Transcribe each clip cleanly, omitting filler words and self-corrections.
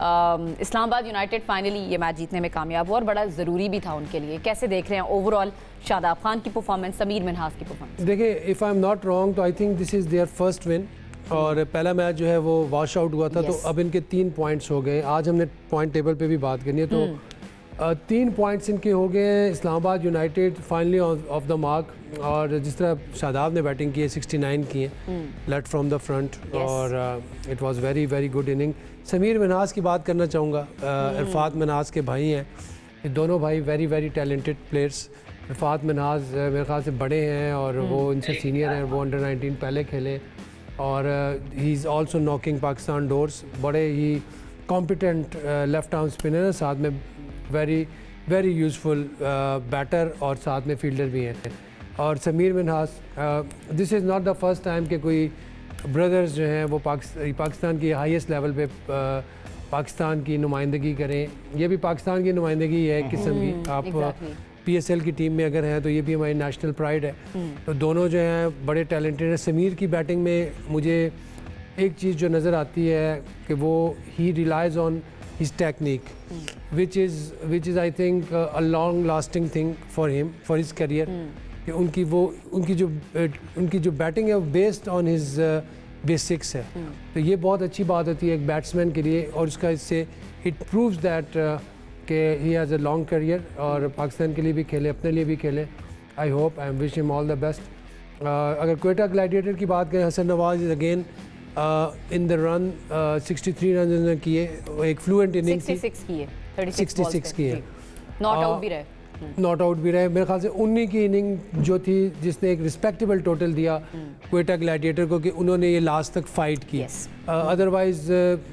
Islamabad United finally ये match जीतने में कामयाब हुआ और बड़ा ज़रूरी भी था उनके लिए। कैसे देख रहे हैं ओवरऑल शादाब खान की परफॉर्मेंस, समीर मिन्हास की परफॉर्मेंस? देखिए, if I am not wrong तो I think this is their first win और पहला मैच जो है वो वॉश आउट हुआ था। तो अब इनके 3 पॉइंट्स हो गए। आज हमने पॉइंट टेबल पे भी बात करनी है तो 3 पॉइंट्स इनके हो गए हैं। Islamabad United finally of the mark, और जिस तरह शादाब ने बैटिंग की है 69 की है लेट फ्रॉम द फ्रंट, और it was very very good inning. Sameer Minhas की बात करना चाहूँगा। इरफात मिन्हास के भाई हैं ये दोनों भाई, very very talented players. Irfat Minhas मेरे ख्याल से बड़े हैं और वो इनसे सीनियर हैं, वो अंडर 19 पहले खेले, और he is also knocking Pakistan doors. बड़े ही कॉम्पिटेंट लेफ्ट आर्म स्पिनर है, साथ में वेरी वेरी यूज़फुल बैटर और साथ में फील्डर भी हैं। और Sameer Minhas, this is not the first time कि कोई ब्रदर्स जो हैं वो पाकिस्तान की हाईएस्ट लेवल पे पाकिस्तान की नुमाइंदगी करें। ये भी पाकिस्तान की नुमाइंदगी है एक किस्म की। आप PSL की टीम में अगर हैं तो ये भी हमारी नेशनल प्राइड है। तो दोनों जो हैं बड़े टैलेंटेड हैं। समीर की बैटिंग में मुझे एक चीज़ जो नज़र आती है कि वो ही relies on his technique which is I think a long lasting thing for him, for his career. कि उनकी जो बैटिंग है वो बेस्ड ऑन हिज बेसिक्स है। तो ये बहुत अच्छी बात होती है एक बैट्समैन के लिए, और उसका इससे इट प्रूव्स दैट कि he has a long career, और पाकिस्तान के लिए भी खेले, अपने लिए भी खेले। I hope, I wish him all the best. अगर क्वेटा ग्लैडिएटर की बात करें, Hasan Nawaz is again in the run, 63 run उन्होंने किए, एक फ्लुएंट इनिंग 66 किए, 66 किए, नॉट आउट भी रहे। नॉट आउट भी रहे। मेरे ख्याल से 19 की इनिंग जो थी जिसने एक रिस्पेक्टेबल टोटल दिया क्वेटा ग्लैडिएटर को, कि उन्होंने ये लास्ट तक फाइट की। अदरवाइज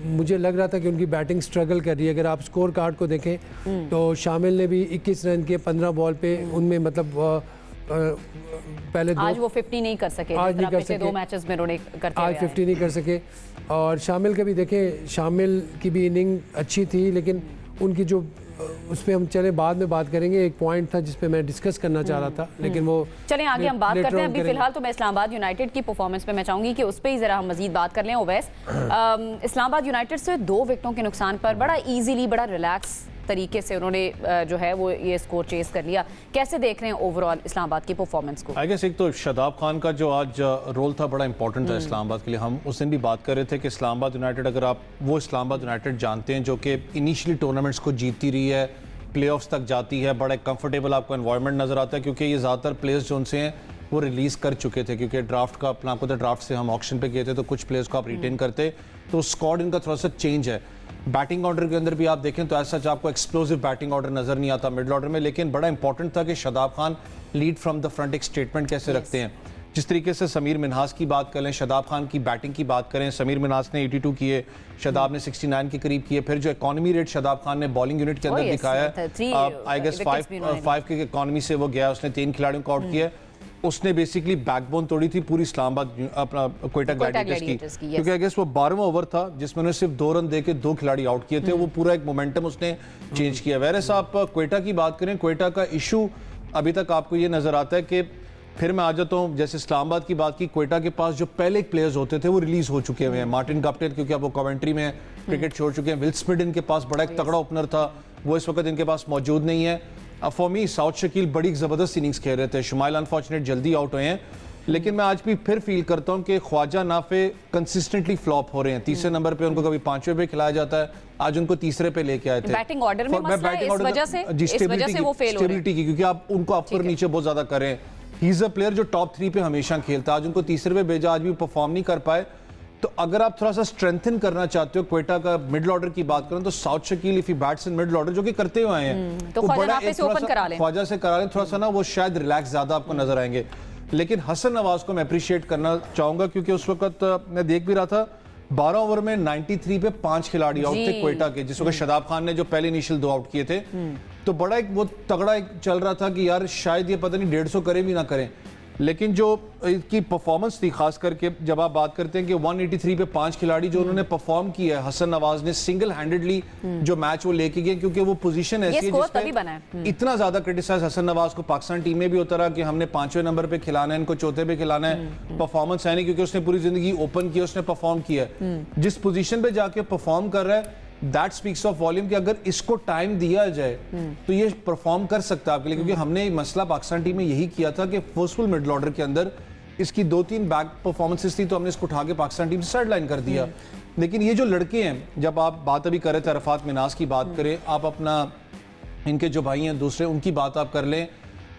मुझे लग रहा था कि उनकी बैटिंग स्ट्रगल कर रही है। अगर आप स्कोर कार्ड को देखें तो शामिल ने भी 21 रन किए 15 बॉल पे, उनमें मतलब पहले आज वो 50 नहीं कर सके, आज नहीं कर सके, 2 मैचेस में उन्होंने करते आज 50 नहीं कर सके। और शामिल का भी देखें, शामिल की भी इनिंग अच्छी थी, लेकिन उनकी जो उस पर हम चले बाद में बात करेंगे। एक पॉइंट था जिस पे मैं डिस्कस करना चाह रहा था, लेकिन वो चलें आगे हम बात करते हैं। अभी फिलहाल तो मैं इस्लामाबाद यूनाइटेड की परफॉर्मेंस पे मैं चाहूंगी कि उस पर ही ज़रा हम मजीद बात कर लें। ओवैस, इस्लामाबाद यूनाइटेड से 2 विकेटों के नुकसान पर बड़ा ईजीली, बड़ा रिलैक्स तरीके से उन्होंने जो है वो ये स्कोर चेस कर लिया। कैसे देख रहे हैं ओवरऑल इस्लामाबाद की परफॉर्मेंस को? आई गेस एक तो शादाब खान का जो आज रोल था बड़ा इंपॉर्टेंट था इस्लामाबाद के लिए। हम उस दिन भी बात कर रहे थे कि इस्लामाबाद यूनाइटेड, अगर आप वो इस्लामाबाद यूनाइटेड जानते हैं जो कि इनिशियली टूर्नामेंट्स को जीतती रही है, प्लेऑफ्स तक जाती है, बड़ा कंफर्टेबल आपको एनवायरनमेंट नज़र आता है, क्योंकि ये ज़्यादातर प्लेयर्स जो उनसे हैं वो रिलीज़ कर चुके थे, क्योंकि ड्राफ्ट का अपना आपको तो ड्राफ्ट से हम ऑक्शन पे किए थे, तो कुछ प्लेयर्स को आप रिटेन करते, तो स्क्वाड इनका थोड़ा सा चेंज है। बैटिंग ऑर्डर के अंदर भी आप देखें तो ऐसा आपको एक्सप्लोसिव बैटिंग ऑर्डर नज़र नहीं आता मिडल ऑर्डर में, लेकिन बड़ा इंपॉर्टेंट था कि Shadab Khan lead from the front एक स्टेटमेंट कैसे रखते हैं। जिस तरीके से समीर मिन्हास की बात करें, शादाब खान की बैटिंग की बात करें, समीर मिन्हास ने 82 किए, शादाब ने 69 के करीब किए। फिर जो इकॉनमी रेट शादाब खान ने बॉलिंग यूनिट के अंदर दिखाया है, आई गेस 5 के इकॉनमी से वो गया, उसने 3 खिलाड़ियों को आउट किया। उसने बेसिकली बैकबोन तोड़ी थी पूरी इस्लामाबाद अपना क्वेटा ग्लैडिएटर्स की, क्योंकि आई गेस वो 12वां ओवर था जिसमें उन्होंने सिर्फ 2 रन देके 2 खिलाड़ी आउट किए थे। वो पूरा एक मोमेंटम उसने चेंज किया। वैसे आप क्वेटा की बात करें, क्वेटा का इशू अभी तक आपको ये नजर आता है कि फिर मैं आ जाता हूँ, जैसे इस्लामाबाद की बात की, क्वेटा के पास जो पहले प्लेयर्स होते थे वो रिलीज हो चुके हुए हैं। मार्टिन गप्टिल, क्योंकि अब वो कमेंट्री में क्रिकेट छोड़ चुके हैं। विल स्मिथ इनके पास बड़ा एक तगड़ा ओपनर था, वो इस वक्त इनके पास मौजूद नहीं है। फॉर मी साउथ शकील बड़ी ज़बरदस्त इनिंग्स खेल रहे थे। शुमाइल अनफॉर्चुनेट जल्दी आउट हुए हैं, लेकिन मैं आज भी फिर फील करता हूं कि ख्वाजा नाफे कंसिस्टेंटली फ्लॉप हो रहे हैं। तीसरे नंबर पे उनको कभी 5वें पे खिलाया जाता है, आज उनको तीसरे पे लेके आए थे। बैटिंग ऑर्डर में मसला है, इस वजह से वो फेल हो रहे हैं, स्टेबिलिटी की, क्योंकि आप उनको अपर नीचे बहुत ज्यादा करें। ही इज अ प्लेयर जो टॉप 3 पे हमेशा खेलता है, आज उनको तीसरे पे भेजा, आज भी परफॉर्म नहीं कर पाए। तो अगर आप थोड़ा सा स्ट्रेंथन करना चाहते हो क्वेटा का मिडिल ऑर्डर की बात करें, तो south Shakeel if he bats in middle order, जो कि करते हुए आए हैं, तो ख्वाजा से ओपन करा लें, ख्वाजा से करा लें, थोड़ा सा ना वो शायद रिलैक्स ज्यादा आपको नजर आएंगे। लेकिन हसन नवाज को मैं अप्रिशिएट करना चाहूंगा, क्योंकि उस वक्त मैं देख भी रहा था 12 ओवर में 93 पे 5 खिलाड़ी आउट थे क्वेटा के, जिस वक्त शादाब खान ने जो पहले इनिशियल 2 आउट किए थे। तो बड़ा एक वो तगड़ा एक चल रहा था कि यार शायद ये पता नहीं 150 करें भी ना करें। लेकिन जो इसकी परफॉर्मेंस थी, खास करके जब आप बात करते हैं कि 183 पे 5 खिलाड़ी जो उन्होंने परफॉर्म किया है, हसन नवाज ने सिंगल हैंडेडली जो मैच वो लेके गए, क्योंकि वो पोजीशन ऐसी है जिसमें इतना ज्यादा क्रिटिसाइज हसन नवाज को पाकिस्तान टीम में भी होता रहा कि हमने 5वें नंबर पे खिलाना है, इनको 4थे पे खिलाना है। परफॉर्मेंस है नहीं, क्योंकि उसने पूरी जिंदगी ओपन किया, उसने परफॉर्म किया। जिस पोजीशन पे जाके परफॉर्म कर रहा है, दैट स्पीक्स ऑफ वॉल्यूम कि अगर इसको टाइम दिया जाए तो ये परफॉर्म कर सकता है आपके लिए, क्योंकि हमने मसला पाकिस्तान टीम में यही किया था कि फोर्सफुल मिडल ऑर्डर के अंदर इसकी 2-3 बैक परफॉर्मेंसेस थी तो हमने इसको उठा के पाकिस्तान टीम से साइड लाइन कर दिया। लेकिन ये जो लड़के हैं, जब आप बात अभी कर रहे थे अरफात मिनाज की बात करें, आप अपना इनके जो भाई हैं दूसरे उनकी बात आप कर लें,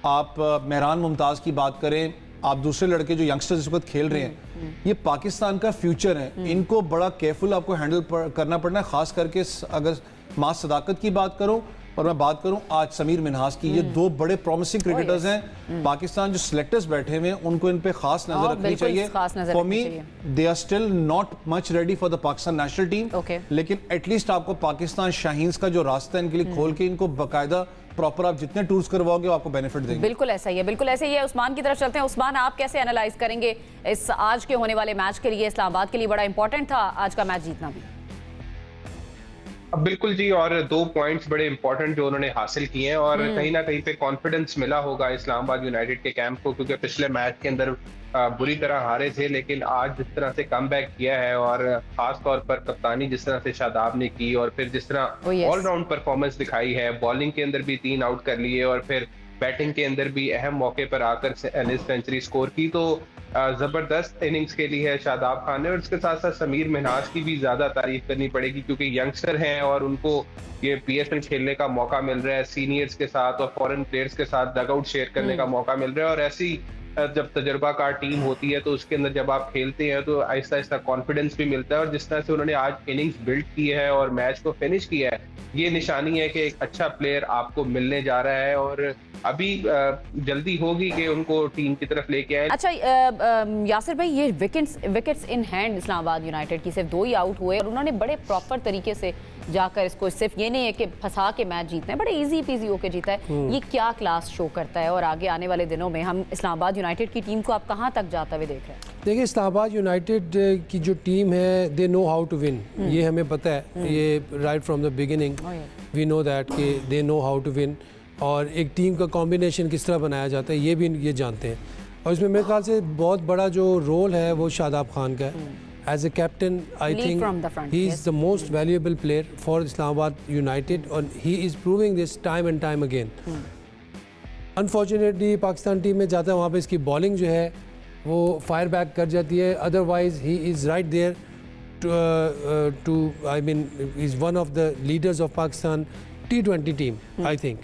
आप मेहरान मुमताज़ की बात करें, आप दूसरे लड़के जो यंगस्टर्स इस वक्त खेल रहे हैं, ये पाकिस्तान का फ्यूचर है। इनको बड़ा केयरफुल आपको हैंडल करना पड़ना है, खास करके अगर मास सदाकत की बात करूं और मैं बात करूं आज समीर मिनहास की, ये दो बड़े प्रॉमिसिंग क्रिकेटर्स हैं। पाकिस्तान जो सिलेक्टर्स बैठे हुए हैं उनको इन पे खास नजर रखनी चाहिए। For me they are still not much ready for the Pakistan national team, लेकिन एटलीस्ट आपको पाकिस्तान शाहीन्स का जो रास्ता है इनके लिए खोल के इनको बाकायदा प्रॉपर आप जितने टूर्स करवाओगे वो आपको बेनिफिट देंगे। बिल्कुल ऐसा ही है, बिल्कुल ऐसे ही है। उस्मान की तरफ चलते हैं। उस्मान, आप कैसे एनालाइज करेंगे इस आज के होने वाले मैच के लिए? इस्लामाबाद के लिए बड़ा इंपॉर्टेंट था आज का मैच जीतना भी। बिल्कुल जी, और 2 पॉइंट्स बड़े इंपॉर्टेंट जो उन्होंने हासिल किए हैं और कहीं ना कहीं पे कॉन्फिडेंस मिला होगा इस्लामाबाद यूनाइटेड के कैंप को, क्योंकि पिछले मैच के अंदर बुरी तरह हारे थे, लेकिन आज जिस तरह से कमबैक किया है और खास तौर पर कप्तानी जिस तरह से शादाब ने की और फिर जिस तरह ऑलराउंड परफॉर्मेंस दिखाई है, बॉलिंग के अंदर भी 3 आउट कर लिए और फिर बैटिंग के अंदर भी अहम मौके पर आकर सेंचुरी स्कोर की, तो जबरदस्त इनिंग्स के लिए है शादाब खान ने। और इसके साथ साथ समीर मिन्हाज की भी ज्यादा तारीफ करनी पड़ेगी, क्योंकि यंगस्टर हैं और उनको ये PSL खेलने का मौका मिल रहा है सीनियर्स के साथ और फॉरेन प्लेयर्स के साथ डगआउट शेयर करने का मौका मिल रहा है। और ऐसी जब तजर्बाकार टीम होती है तो उसके अंदर जब आप खेलते हैं तो आहिस्ता आहिस्ता कॉन्फिडेंस भी मिलता है। और जिस तरह से उन्होंने आज इनिंग्स बिल्ड की है और मैच को फिनिश किया है, ये निशानी है कि एक अच्छा प्लेयर आपको मिलने जा रहा है और अभी जल्दी होगी कि उनको टीम की तरफ लेके आए। अच्छा यासिर भाई, ये wickets in hand Islamabad United की सिर्फ 2 ही आउट हुए और उन्होंने बड़े प्रॉपर तरीके से जाकर इसको, सिर्फ ये नहीं है कि फंसा के मैच जीतना है, बड़े इजी पीजी होके जीता है। ये क्या क्लास शो करता है और आगे आने वाले दिनों में हम इस्लामाबाद यूनाइटेड की टीम को आप कहाँ तक जाता हुए देख रहे हैं? देखिए, इस्लामाबाद यूनाइटेड की जो टीम है, they know how to win, ये हमें पता है। ये right from the beginning we know that कि they know how to win, और एक टीम का कॉम्बिनेशन किस तरह बनाया जाता है ये भी ये जानते हैं। और इसमें मेरे ख्याल से बहुत बड़ा जो रोल है वो शादाब खान का है as a captain. I think he is the most valuable player for Islamabad United और he is proving this time and time again. Unfortunately Pakistan team में जाता है, वहाँ पे इसकी बॉलिंग जो है वो फायर बैक कर जाती है, otherwise he is right there to I mean is one of the leaders of Pakistan T20 team. I think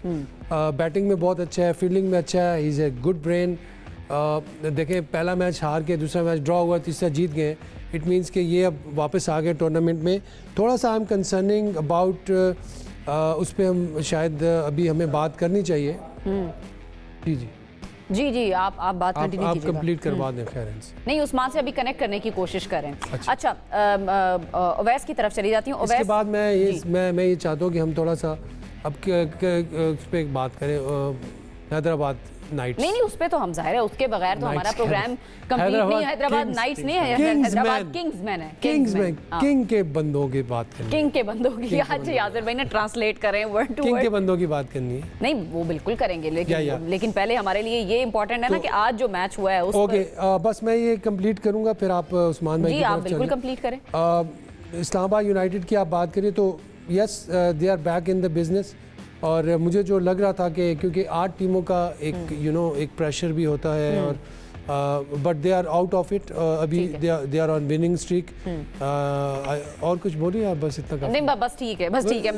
batting में बहुत अच्छा है, फील्डिंग में अच्छा है, इज़ ए गुड ब्रेन। देखें, पहला मैच हार के दूसरा मैच ड्रॉ हुआ, तीसरा जीत गए, इट मीन्स कि ये अब वापस आ गए टूर्नामेंट में। थोड़ा सा आई एम कंसर्निंग अबाउट उस पर हम शायद अभी हमें बात करनी चाहिए। जी जी जी जी, आप बात कंटिन्यू कीजिएगा। आप कंप्लीट करवा दें। खैर नहीं, उस्मान से अभी कनेक्ट करने की कोशिश करें। अच्छा, ओवैस की तरफ चली जाती हूँ। इसके बाद मैं ये चाहता हूँ कि हम थोड़ा सा अब उस पर एक बात करें, हैदराबाद नाइट्स। नहीं, उस पे तो हम जाहिर है, उसके बगैर तो हमारा प्रोग्राम कंप्लीट नहीं है। हैदराबाद नाइट्स नहीं है, हैदराबाद किंग्समैन है। किंग्समैन, किंग के बंदों की बात करनी है। किंग के बंदों की आज यासिर भाई ने ट्रांसलेट करें वर्ड टू वर्ड। किंग के बंदों की बात करनी है। नहीं, वो बिल्कुल करेंगे, लेकिन पहले हमारे लिए ये इंपॉर्टेंट है ना कि आज जो मैच हुआ है उस ओके, बस मैं ये कंप्लीट करूंगा, फिर आप उस्मान भाई जी आप बिल्कुल कंप्लीट करें। इस्लामाबाद यूनाइटेड की आप बात करें तो yes, they are back in the business. और मुझे जो लग रहा था कि क्योंकि 8 टीमों का एक एक प्रेशर भी होता है और but they are out of it, अभी they are on winning streak. और कुछ बोलिए आप, बस इतना नहीं, बस ठीक है, बस ठीक है।